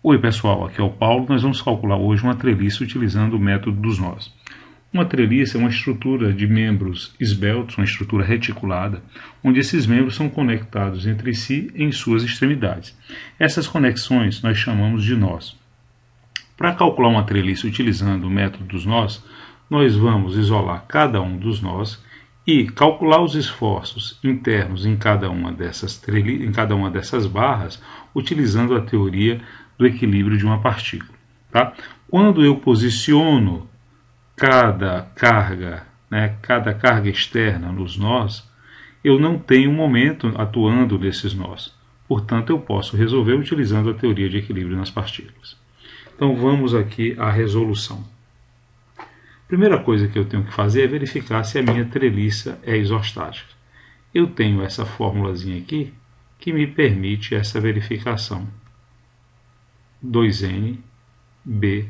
Oi pessoal, aqui é o Paulo. Nós vamos calcular hoje uma treliça utilizando o método dos nós. Uma treliça é uma estrutura de membros esbeltos, uma estrutura reticulada, onde esses membros são conectados entre si em suas extremidades. Essas conexões nós chamamos de nós. Para calcular uma treliça utilizando o método dos nós, nós vamos isolar cada um dos nós e calcular os esforços internos em cada uma dessas barras, utilizando a teoria do equilíbrio de uma partícula. Tá? Quando eu posiciono cada carga externa nos nós, eu não tenho momento atuando nesses nós. Portanto, eu posso resolver utilizando a teoria de equilíbrio nas partículas. Então, vamos aqui à resolução. Primeira coisa que eu tenho que fazer é verificar se a minha treliça é isostática. Eu tenho essa formulazinha aqui que me permite essa verificação. 2n b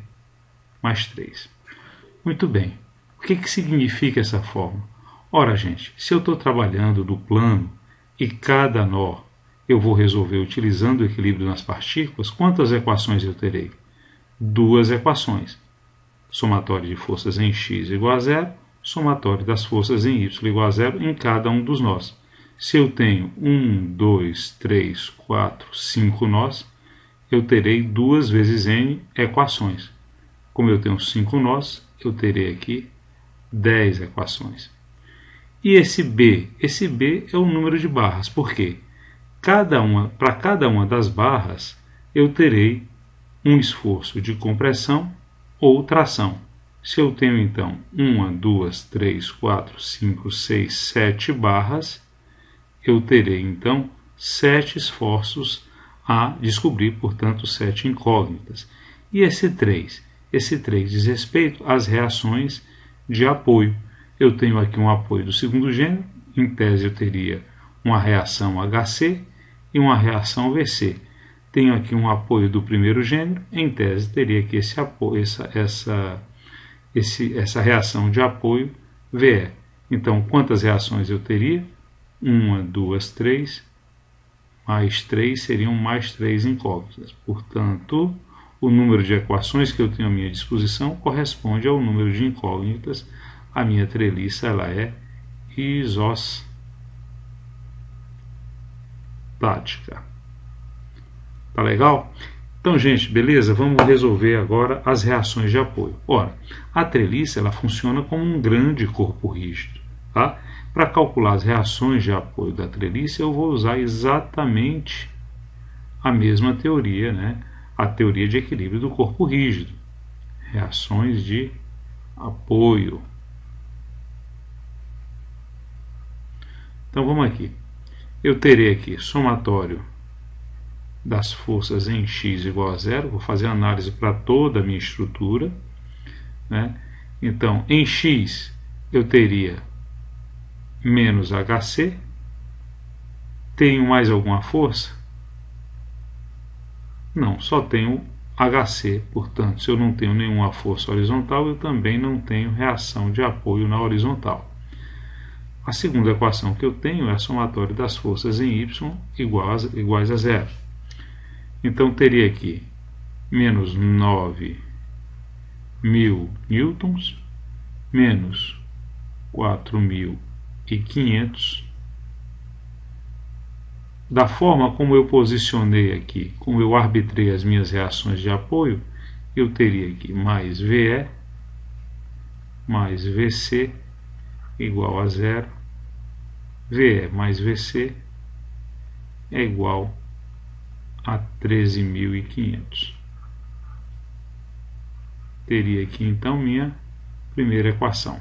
mais 3. Muito bem. O que significa essa fórmula? Ora, gente, se eu estou trabalhando do plano e cada nó eu vou resolver utilizando o equilíbrio nas partículas, quantas equações eu terei? Duas equações. Somatório de forças em x igual a zero, somatório das forças em y igual a zero em cada um dos nós. Se eu tenho 1, 2, 3, 4, 5 nós, eu terei 2 vezes n equações. Como eu tenho 5 nós, eu terei aqui 10 equações. E esse B? Esse B é o número de barras. Por quê? Para cada uma das barras, eu terei um esforço de compressão ou tração. Se eu tenho, então, 1, 2, 3, 4, 5, 6, 7 barras, eu terei, então, 7 esforços a descobrir, portanto, 7 incógnitas. E esse 3? Esse 3 diz respeito às reações de apoio. Eu tenho aqui um apoio do segundo gênero, em tese eu teria uma reação HC e uma reação VC. Tenho aqui um apoio do primeiro gênero, em tese teria aqui esse apoio, essa reação de apoio VE. Então, quantas reações eu teria? 1, 2, 3, mais 3 seriam mais 3 incógnitas. Portanto, o número de equações que eu tenho à minha disposição corresponde ao número de incógnitas. A minha treliça ela é isostática. Tá legal? Então, gente, beleza? Vamos resolver agora as reações de apoio. Ora, a treliça ela funciona como um grande corpo rígido. Tá? Para calcular as reações de apoio da treliça, eu vou usar exatamente a mesma teoria, né? A teoria de equilíbrio do corpo rígido. Reações de apoio. Então, vamos aqui. Eu terei aqui somatório das forças em x igual a zero. Vou fazer análise para toda a minha estrutura, né? Então, em x eu teria menos HC. Tenho mais alguma força? Não, só tenho HC. Portanto, se eu não tenho nenhuma força horizontal, eu também não tenho reação de apoio na horizontal. A segunda equação que eu tenho é a somatória das forças em y iguais a zero. Então, teria aqui menos 9.000 newtons, menos 4.500. Da forma como eu posicionei aqui, como eu arbitrei as minhas reações de apoio, eu teria aqui mais VE, mais VC, igual a zero. VE mais VC é igual a 13.500. Teria aqui, então, minha primeira equação.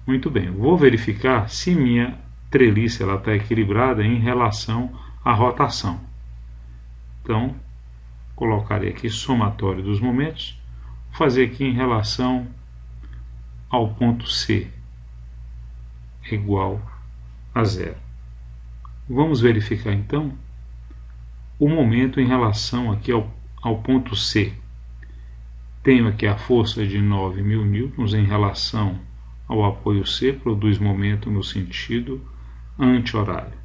Muito bem, vou verificar se minha treliça está equilibrada em relação à rotação. Então, colocarei aqui somatório dos momentos. Vou fazer aqui em relação ao ponto C, igual a zero. Vamos verificar, então, o momento em relação aqui ao ponto C. Tenho aqui a força de 9.000 newtons em relação ao apoio C, produz momento no sentido anti-horário.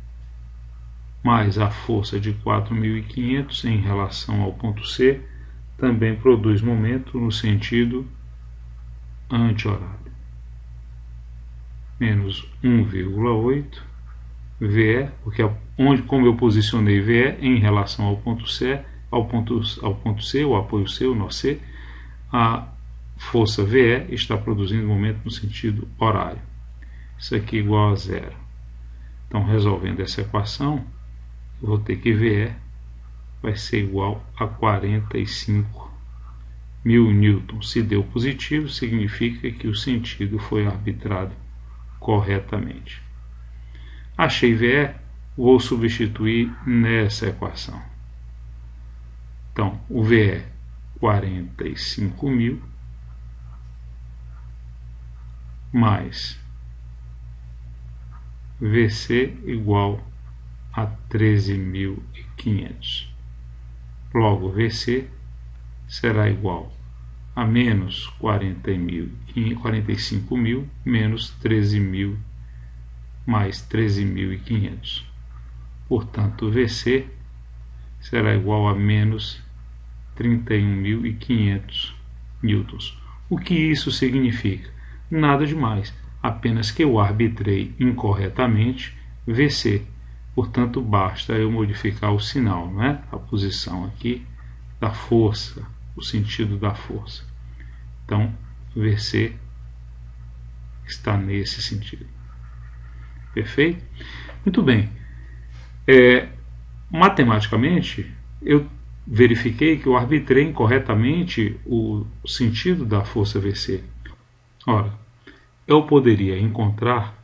mais a força de 4.500 em relação ao ponto C também produz momento no sentido anti-horário. Menos 1,8 VE, porque como eu posicionei VE em relação ao ponto C, o apoio C, o nó C, a força VE está produzindo momento no sentido horário. Isso aqui é igual a zero. Então, resolvendo essa equação, eu vou ter que VE vai ser igual a 45 mil newtons. Se deu positivo, significa que o sentido foi arbitrado corretamente. Achei VE, vou substituir nessa equação. Então, o VE 45.000 mais VC igual a 13.500. Logo, VC será igual a menos 45.000 menos 13.000 mais 13.500. Portanto, VC será igual a menos 31.500 newtons. O que isso significa? Nada demais, apenas que eu arbitrei incorretamente VC. Portanto, basta eu modificar o sinal, não é? A posição aqui da força, o sentido da força. Então, VC está nesse sentido. Perfeito? Muito bem. Matematicamente, eu verifiquei que eu arbitrei incorretamente o sentido da força VC. Ora, eu poderia encontrar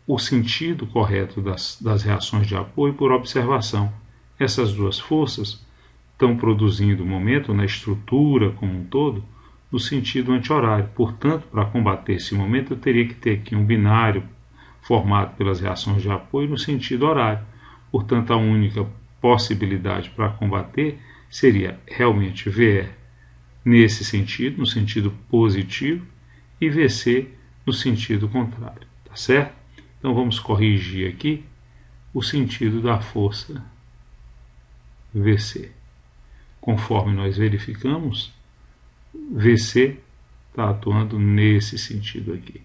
o sentido correto das reações de apoio por observação. Essas duas forças estão produzindo momento na estrutura como um todo no sentido anti-horário. Portanto, para combater esse momento, eu teria que ter aqui um binário formado pelas reações de apoio no sentido horário. Portanto, a única possibilidade para combater seria realmente VE nesse sentido, no sentido positivo, e VC no sentido contrário. Tá certo? Então, vamos corrigir aqui o sentido da força VC. Conforme nós verificamos, VC está atuando nesse sentido aqui.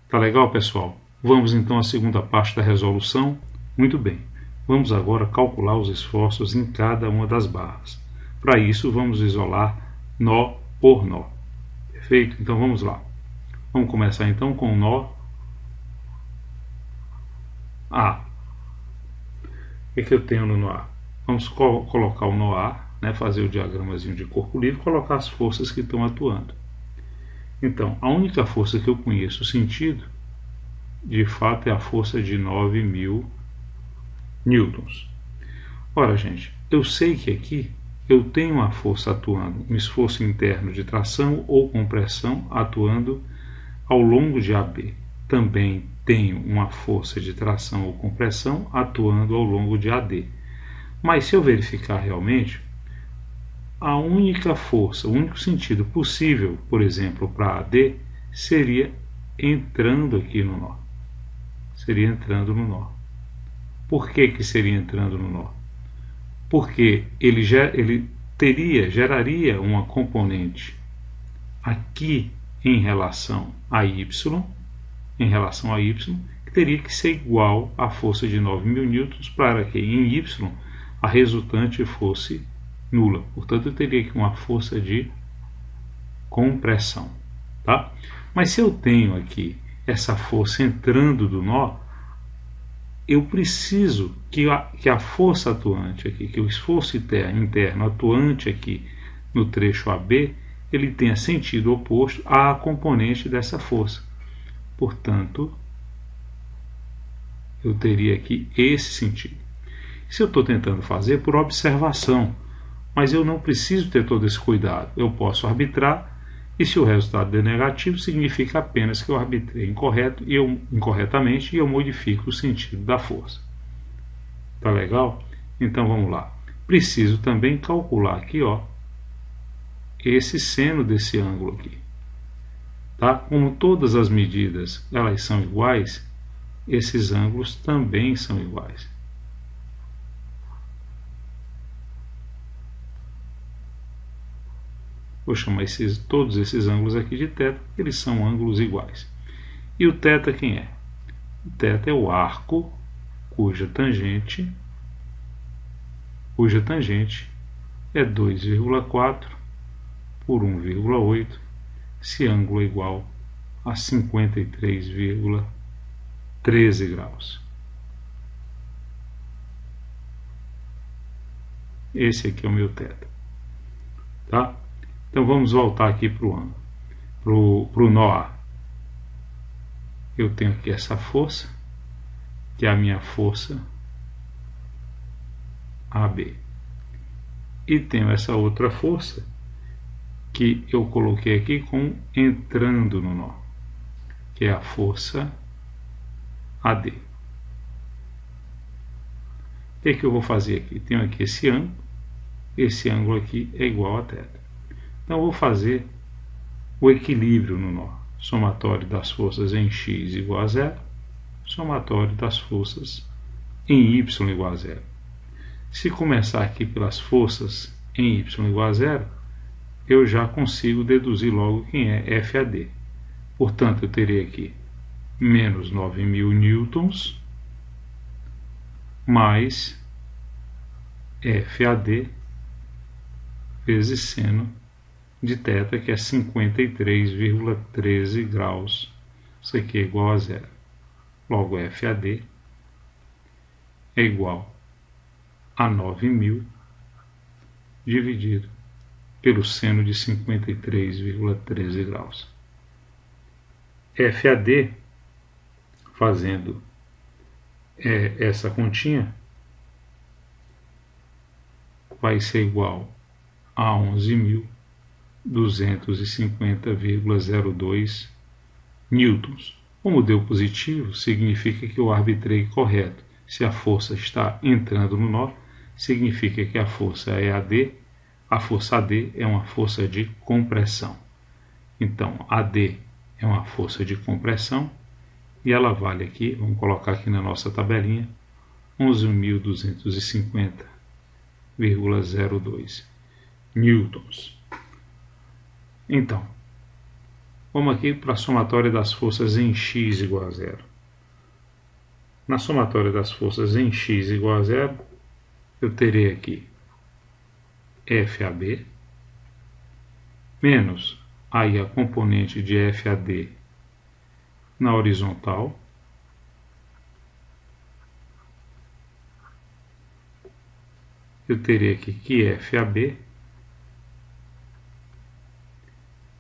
Tá legal, pessoal? Vamos então à segunda parte da resolução. Muito bem. Vamos agora calcular os esforços em cada uma das barras. Para isso, vamos isolar nó por nó. Perfeito? Então vamos lá. Vamos começar então com o nó A. O que eu tenho no nó A? Vamos colocar o nó A, né, fazer o diagramazinho de corpo livre e colocar as forças que estão atuando. Então, a única força que eu conheço o sentido, de fato, é a força de 9.000 newtons. Ora, gente, eu sei que aqui eu tenho uma força atuando, um esforço interno de tração ou compressão atuando ao longo de AB. Também tenho uma força de tração ou compressão atuando ao longo de AD. Mas se eu verificar realmente, a única força, o único sentido possível, por exemplo, para AD, seria entrando aqui no nó. Seria entrando no nó. Por que seria entrando no nó? Porque ele geraria uma componente aqui em relação a Y, que teria que ser igual à força de 9.000 newtons para que em Y a resultante fosse nula. Portanto, eu teria aqui uma força de compressão. Tá? Mas se eu tenho aqui essa força entrando do nó, eu preciso que a força atuante aqui, que o esforço interno atuante aqui no trecho AB, ele tenha sentido oposto à componente dessa força. Portanto, eu teria aqui esse sentido. Isso eu estou tentando fazer por observação, mas eu não preciso ter todo esse cuidado. Eu posso arbitrar, e se o resultado der negativo, significa apenas que eu arbitrei incorretamente e eu modifico o sentido da força. Tá legal? Então vamos lá. Preciso também calcular aqui, ó, esse seno desse ângulo aqui. Tá? Como todas as medidas elas são iguais, esses ângulos também são iguais. Vou chamar todos esses ângulos aqui de θ, eles são ângulos iguais. E o θ quem é? O θ é o arco cuja tangente é 2,4 por 1,8, esse ângulo é igual a 53,13 graus. Esse aqui é o meu θ. Tá? Então vamos voltar aqui para o nó A. Eu tenho aqui essa força, que é a minha força AB. E tenho essa outra força que eu coloquei aqui como entrando no nó, que é a força AD. O que eu vou fazer aqui? Tenho aqui esse ângulo aqui é igual a θ. Então eu vou fazer o equilíbrio no nó. Somatório das forças em x igual a 0, somatório das forças em y igual a 0. Se começar aqui pelas forças em y igual a 0, eu já consigo deduzir logo quem é FAD. Portanto, eu terei aqui menos 9.000 newtons mais FAD vezes seno de θ, que é 53,13 graus. Isso aqui é igual a 0. Logo, FAD é igual a 9.000 dividido pelo seno de 53,13 graus. FAD, fazendo essa continha, vai ser igual a 11.250,02 newtons. Como deu positivo, significa que eu arbitrei correto. Se a força está entrando no nó, significa que a força é AD. A força AD é uma força de compressão. Então, AD é uma força de compressão e ela vale aqui, vamos colocar aqui na nossa tabelinha, 11.250,02 newtons. Então, vamos aqui para a somatória das forças em x igual a 0. Na somatória das forças em x igual a 0, eu terei aqui FAB menos aí a componente de FAD na horizontal eu terei aqui que FAB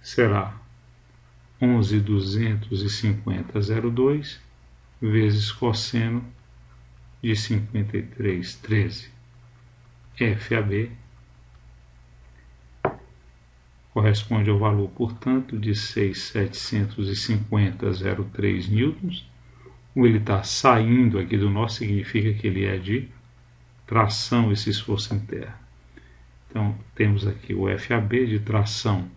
será 11.250,02 vezes cosseno de 53,13. FAB corresponde ao valor, portanto, de 6.750,03 newtons. Ele está saindo aqui do nó, significa que ele é de tração, esse esforço em terra. Então, temos aqui o FAB de tração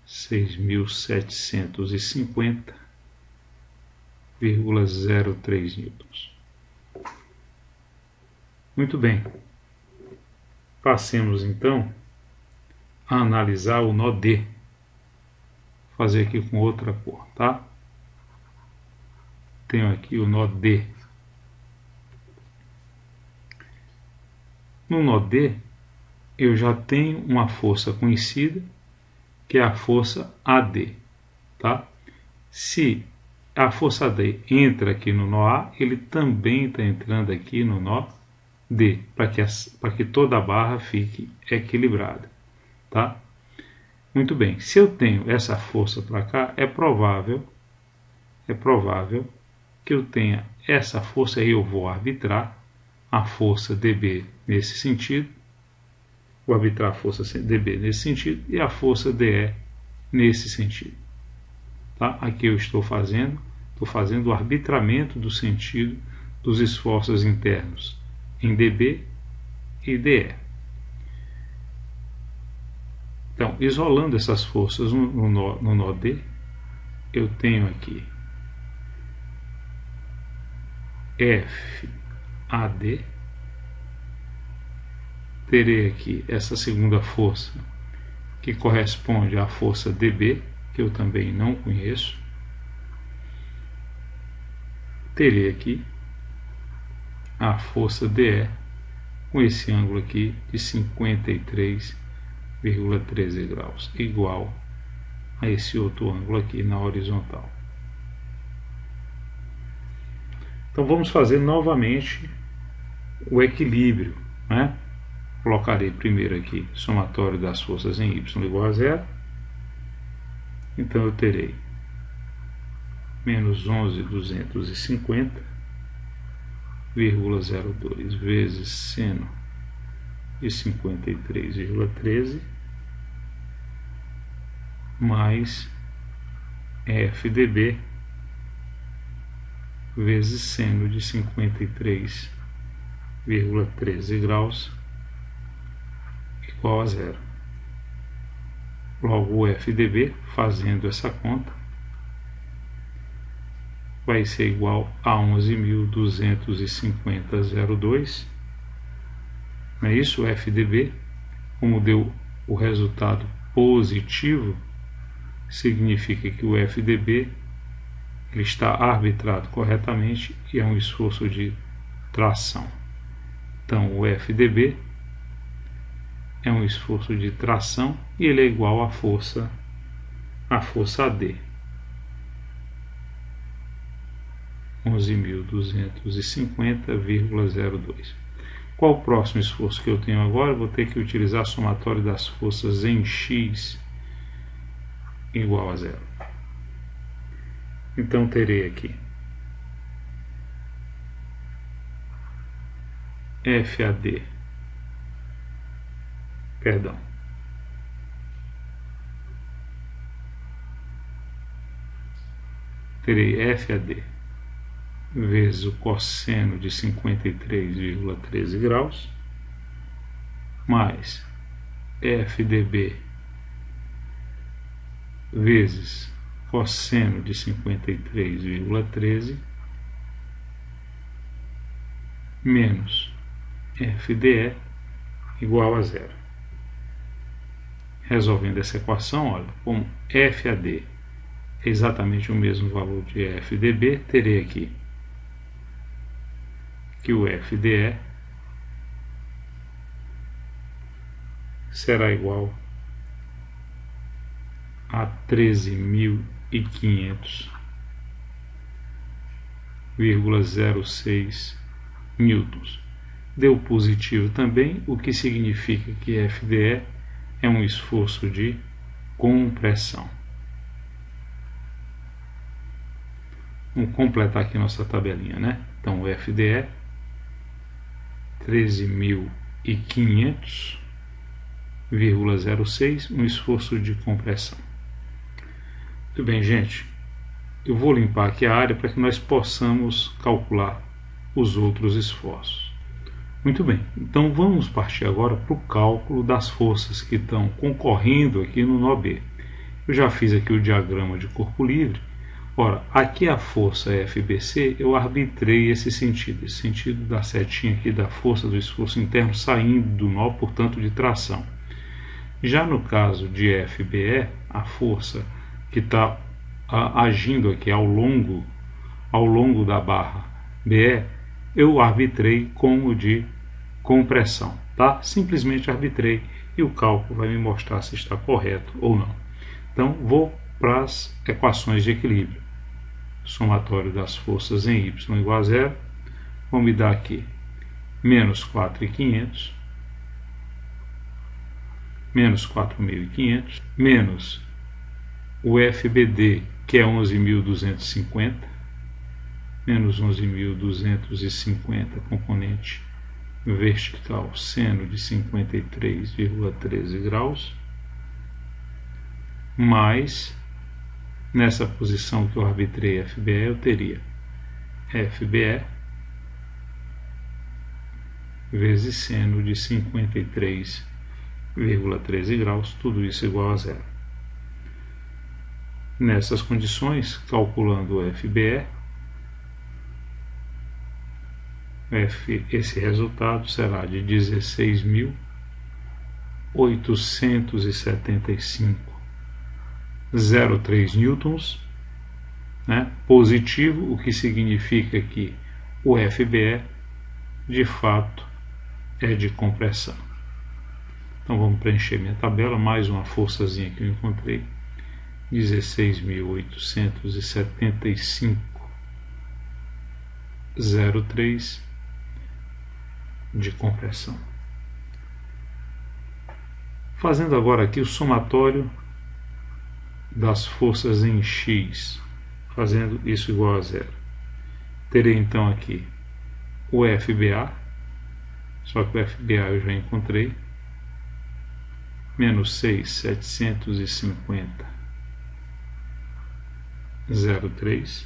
6.750,03 newtons. Muito bem. Passemos então a analisar o nó D. Vou fazer aqui com outra cor, tá? Tenho aqui o nó D. No nó D, eu já tenho uma força conhecida, que é a força AD, tá? Se a força AD entra aqui no nó A, ele também está entrando aqui no nó D, para que toda a barra fique equilibrada, tá? Muito bem, se eu tenho essa força para cá, é provável que eu tenha essa força, aí eu vou arbitrar a força dB nesse sentido, vou arbitrar a força dB nesse sentido e a força dE nesse sentido. Tá? Aqui eu estou fazendo o arbitramento do sentido dos esforços internos em dB e dE. Então, isolando essas forças no nó D, eu tenho aqui FAD, terei aqui essa segunda força que corresponde à força DB, que eu também não conheço. Terei aqui a força DE com esse ângulo aqui de 53,13 graus, igual a esse outro ângulo aqui na horizontal. Então vamos fazer novamente o equilíbrio, né? Colocarei primeiro aqui somatório das forças em y igual a zero. Então eu terei menos 11.250,02 vezes seno de 53,13 mais FDB vezes seno de 53,13 graus igual a zero. Logo o FDB, fazendo essa conta, vai ser igual a 11.250,02. Não é isso? O FDB, como deu o resultado positivo, significa que o FDB ele está arbitrado corretamente e é um esforço de tração. Então o FDB é um esforço de tração e ele é igual à força AD. 11.250,02. Qual o próximo esforço que eu tenho agora? Eu vou ter que utilizar a somatória das forças em X igual a zero. Então terei aqui terei FAD vezes o cosseno de 53,13 graus, mais FDB vezes cosseno de 53,13 menos FDE igual a zero. Resolvendo essa equação, olha, como FAD é exatamente o mesmo valor de FDB, terei aqui que o FDE será igual a 13.500,06 newtons. Deu positivo também, o que significa que FDE é um esforço de compressão. Vamos completar aqui nossa tabelinha, né? Então o FDE 13.500,06, um esforço de compressão. Muito bem, gente. Eu vou limpar aqui a área para que nós possamos calcular os outros esforços. Muito bem, então vamos partir agora para o cálculo das forças que estão concorrendo aqui no nó B. Eu já fiz aqui o diagrama de corpo livre. Ora, aqui a força FBC, eu arbitrei esse sentido da setinha aqui da força do esforço interno saindo do nó, portanto de tração. Já no caso de FBE, a força que está agindo aqui ao longo da barra BE, eu arbitrei como de compressão, tá? Simplesmente arbitrei e o cálculo vai me mostrar se está correto ou não. Então vou para as equações de equilíbrio. Somatório das forças em y igual a zero, vão me dar aqui menos 4.500, menos 4.500, menos o FBD, que é 11.250, menos 11.250, componente vertical, seno de 53,13 graus, mais, nessa posição que eu arbitrei FBE, eu teria FBE vezes seno de 53,13 graus, tudo isso igual a zero. Nessas condições, calculando o FBE, esse resultado será de 16.875,03 newtons, né, positivo, o que significa que o FBE de fato é de compressão. Então vamos preencher minha tabela, mais uma forçazinha que eu encontrei, 16.875,03 de compressão. Fazendo agora aqui o somatório das forças em X, fazendo isso igual a zero. Terei então aqui o FBA, só que o FBA eu já encontrei, menos 6.750,03,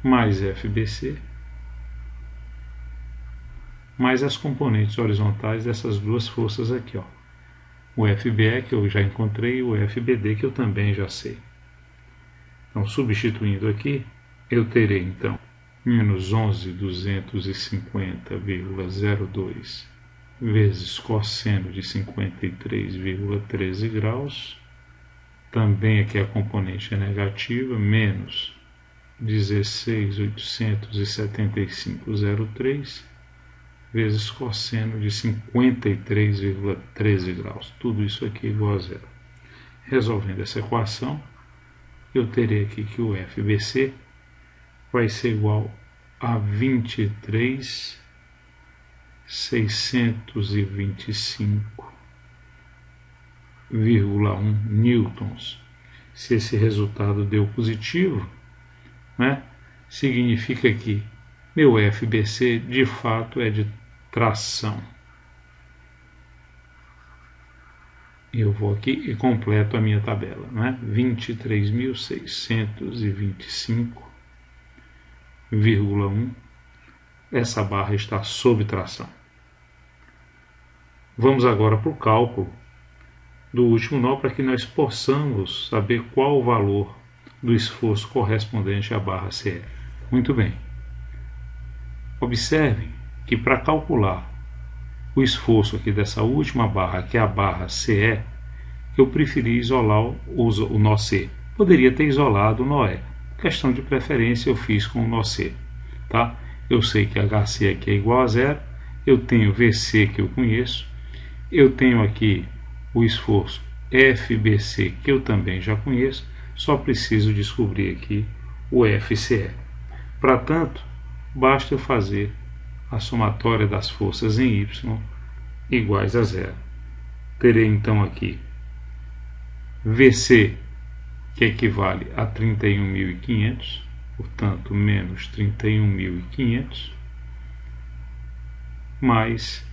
mais FBC, mais as componentes horizontais dessas duas forças aqui, ó. O FBE que eu já encontrei e o FBD que eu também já sei. Então, substituindo aqui, eu terei então menos 11.250,02 vezes cosseno de 53,13 graus, também aqui a componente é negativa, menos 16.875,03 vezes cosseno de 53,13 graus. Tudo isso aqui é igual a zero. Resolvendo essa equação, eu terei aqui que o FBC vai ser igual a 23.625,1 newtons. Se esse resultado deu positivo, né, significa que meu FBC de fato é de tração. Eu vou aqui e completo a minha tabela, né? 23.625,1. Essa barra está sob tração. Vamos agora para o cálculo do último nó para que nós possamos saber qual o valor do esforço correspondente à barra CE. Muito bem. Observem que para calcular o esforço aqui dessa última barra, que é a barra CE, eu preferi isolar o nó C. Poderia ter isolado o nó E. Questão de preferência eu fiz com o nó C. Tá? Eu sei que HC aqui é igual a zero, eu tenho VC que eu conheço, eu tenho aqui o esforço FBC que eu também já conheço, só preciso descobrir aqui o FCE. Para tanto, basta eu fazer a somatória das forças em Y iguais a zero. Terei então aqui VC, que equivale a 31.500, portanto, menos 31.500, mais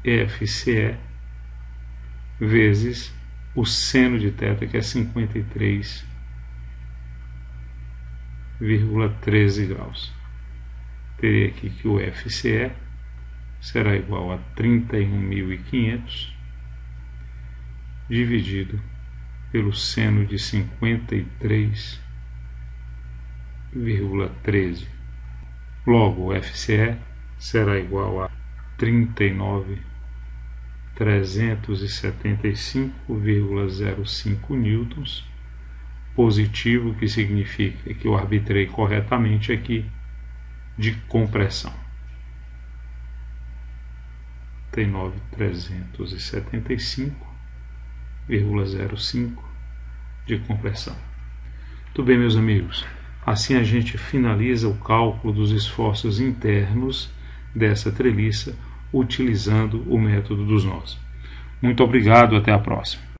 FCE vezes o seno de θ, que é 53,13 graus. Terei aqui que o FCE será igual a 31.500 dividido pelo seno de 53,13. Logo, o FCE será igual a 39.375,05 newtons, positivo, que significa que eu arbitrei corretamente aqui de compressão. 39.375,05 de compressão. Muito bem, meus amigos. Assim a gente finaliza o cálculo dos esforços internos dessa treliça utilizando o método dos nós. Muito obrigado, até a próxima.